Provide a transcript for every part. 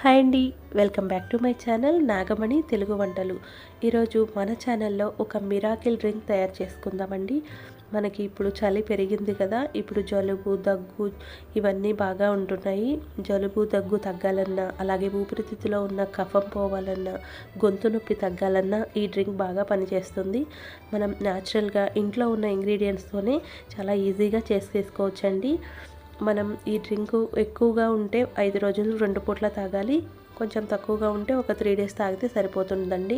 Hi అండి, welcome back to my channel Nagamani Telugu వంటలు. ఈరోజు మన ఛానల్లో ఒక మిరాకిల్ డ్రింక్ తయారు చేసుకుందామండి. మనకి ఇప్పుడు చలి పెరిగింది కదా, ఇప్పుడు జలుబు దగ్గు ఇవన్నీ బాగా ఉంటున్నాయి. జలుబు దగ్గు తగ్గాలన్నా, అలాగే ఊపిరితిత్తులో ఉన్న కఫం పోవాలన్నా, గొంతు నొప్పి తగ్గాలన్నా ఈ డ్రింక్ బాగా పనిచేస్తుంది. మనం న్యాచురల్గా ఇంట్లో ఉన్న ఇంగ్రీడియంట్స్తోనే చాలా ఈజీగా చేసుకోవచ్చండి. మనం ఈ డ్రింకు ఎక్కువగా ఉంటే 5 రోజులు 2 పూట్ల తాగాలి. కొంచెం తక్కువగా ఉంటే ఒక 3 డేస్ తాగితే సరిపోతుందండి.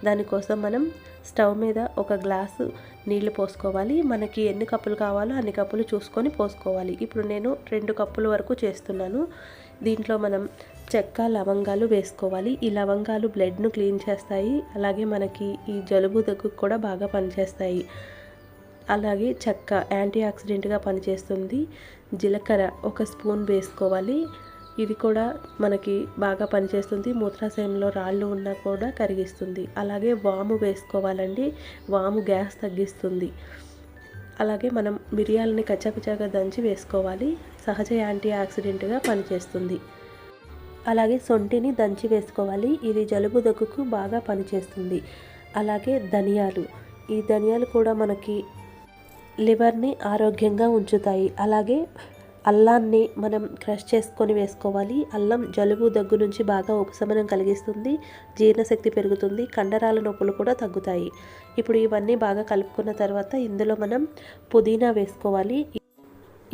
దానికోసం మనం స్టవ్ మీద ఒక గ్లాసు నీళ్లు పోసుకోవాలి. మనకి ఎన్ని కప్పులు కావాలో అన్ని కప్పులు చూసుకొని పోసుకోవాలి. ఇప్పుడు నేను 2 కప్పుల వరకు చేస్తున్నాను. దీంట్లో మనం చెక్క లవంగాలు వేసుకోవాలి. ఈ లవంగాలు బ్లడ్ను క్లీన్ చేస్తాయి, అలాగే మనకి ఈ జలుబు దగ్గుకు కూడా బాగా పనిచేస్తాయి. అలాగే చెక్క యాంటీ ఆక్సిడెంట్గా పనిచేస్తుంది. జీలకర్ర 1 స్పూన్ వేసుకోవాలి. ఇది కూడా మనకి బాగా పనిచేస్తుంది. మూత్రాశయంలో రాళ్ళు ఉన్నా కూడా కరిగిస్తుంది. అలాగే వాము వేసుకోవాలండి. వాము గ్యాస్ తగ్గిస్తుంది. అలాగే మనం మిరియాలని కచ్చాపిచ్చాగా దంచి వేసుకోవాలి. సహజ యాంటీ ఆక్సిడెంట్గా పనిచేస్తుంది. అలాగే సొంటిని దంచి వేసుకోవాలి. ఇది జలుబు దగ్గుకు బాగా పనిచేస్తుంది. అలాగే ధనియాలు, ఈ ధనియాలు కూడా మనకి లివర్ని ఆరోగ్యంగా ఉంచుతాయి. అలాగే అల్లాన్ని మనం క్రష్ చేసుకొని వేసుకోవాలి. అల్లం జలుబు దగ్గు నుంచి బాగా ఉపశమనం కలిగిస్తుంది, జీర్ణశక్తి పెరుగుతుంది, కండరాల నొప్పులు కూడా తగ్గుతాయి. ఇప్పుడు ఇవన్నీ బాగా కలుపుకున్న తర్వాత ఇందులో మనం పుదీనా వేసుకోవాలి.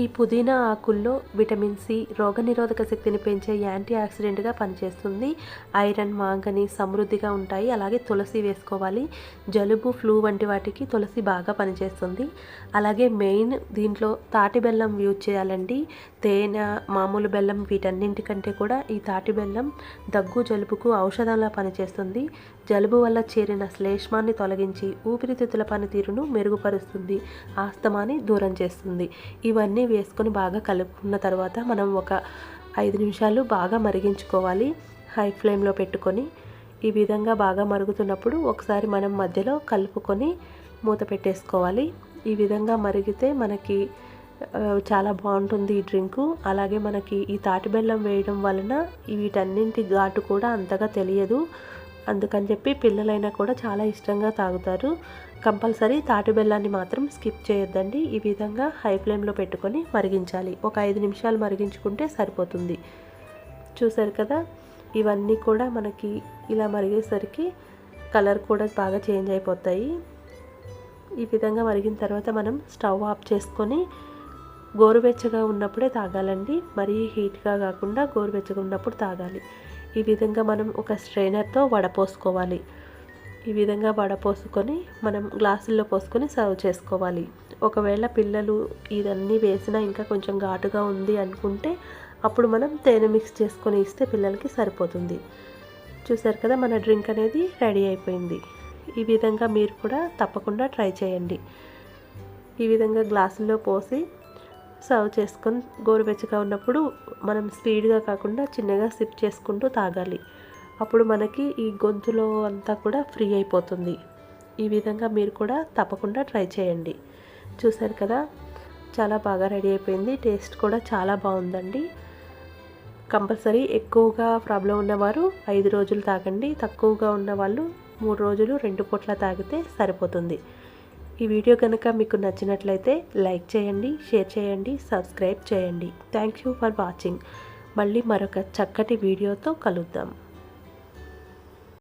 ఈ పుదీనా ఆకుల్లో విటమిన్ సి రోగనిరోధక శక్తిని పెంచే యాంటీ ఆక్సిడెంట్గా పనిచేస్తుంది. ఐరన్, మాంగనీస్ సమృద్ధిగా ఉంటాయి. అలాగే తులసి వేసుకోవాలి. జలుబు, ఫ్లూ వంటి వాటికి తులసి బాగా పనిచేస్తుంది. అలాగే మెయిన్ దీంట్లో తాటి బెల్లం యూజ్ చేయాలండి. తేనె, మామూలు బెల్లం వీటన్నింటికంటే కూడా ఈ తాటి బెల్లం దగ్గు, జలుబుకు ఔషధంలా పనిచేస్తుంది. జలుబు వల్ల చేరిన శ్లేష్మాన్ని తొలగించి ఊపిరితిత్తుల పనితీరును మెరుగుపరుస్తుంది, ఆస్తమాని దూరం చేస్తుంది. ఇవన్నీ వేసుకొని బాగా కలుపుకున్న తర్వాత మనం ఒక 5 నిమిషాలు బాగా మరిగించుకోవాలి. హై ఫ్లేమ్లో పెట్టుకొని ఈ విధంగా బాగా మరుగుతున్నప్పుడు ఒకసారి మనం మధ్యలో కలుపుకొని మూత పెట్టేసుకోవాలి. ఈ విధంగా మరిగితే మనకి చాలా బాగుంటుంది ఈ డ్రింకు. అలాగే మనకి ఈ తాటి బెల్లం వేయడం వలన వీటన్నింటి ఘాటు కూడా అంతగా తెలియదు. అందుకని చెప్పి పిల్లలైనా కూడా చాలా ఇష్టంగా తాగుతారు. కంపల్సరీ తాటి బెల్లాన్ని మాత్రం స్కిప్ చేయొద్దండి. ఈ విధంగా హై ఫ్లేమ్లో పెట్టుకొని మరిగించాలి. ఒక 5 నిమిషాలు మరిగించుకుంటే సరిపోతుంది. చూసారు కదా, ఇవన్నీ కూడా మనకి ఇలా మరిగేసరికి కలర్ కూడా బాగా చేంజ్ అయిపోతాయి. ఈ విధంగా మరిగిన తర్వాత మనం స్టవ్ ఆఫ్ చేసుకొని గోరువెచ్చగా ఉన్నప్పుడే తాగాలండి. మరీ హీట్గా కాకుండా గోరువెచ్చగా ఉన్నప్పుడు తాగాలి. ఈ విధంగా మనం ఒక స్ట్రైనర్తో వడపోసుకోవాలి. ఈ విధంగా వడపోసుకొని మనం గ్లాసుల్లో పోసుకొని సర్వ్ చేసుకోవాలి. ఒకవేళ పిల్లలు ఇదన్నీ వేసినా ఇంకా కొంచెం ఘాటుగా ఉంది అనుకుంటే అప్పుడు మనం తేనె మిక్స్ చేసుకొని ఇస్తే పిల్లలకి సరిపోతుంది. చూసారు కదా, మన డ్రింక్ అనేది రెడీ అయిపోయింది. ఈ విధంగా మీరు కూడా తప్పకుండా ట్రై చేయండి. ఈ విధంగా గ్లాసుల్లో పోసి సర్వ్ చేసుకొని గోరువెచ్చగా ఉన్నప్పుడు మనం స్పీడ్గా కాకుండా చిన్నగా సిప్ చేసుకుంటూ తాగాలి. అప్పుడు మనకి ఈ గొంతులో అంతా కూడా ఫ్రీ అయిపోతుంది. ఈ విధంగా మీరు కూడా తప్పకుండా ట్రై చేయండి. చూసారు కదా, చాలా బాగా రెడీ అయిపోయింది. టేస్ట్ కూడా చాలా బాగుందండి. కంపల్సరీ ఎక్కువగా ప్రాబ్లం ఉన్నవారు 5 రోజులు తాగండి. తక్కువగా ఉన్న వాళ్ళు 3 రోజులు 2 పూట్ల తాగితే సరిపోతుంది. ఈ వీడియో కనుక మీకు నచ్చినట్లయితే లైక్ చేయండి, షేర్ చేయండి, సబ్స్క్రైబ్ చేయండి. Thank you for watching. మళ్ళీ మరొక చక్కటి వీడియోతో కలుద్దాం.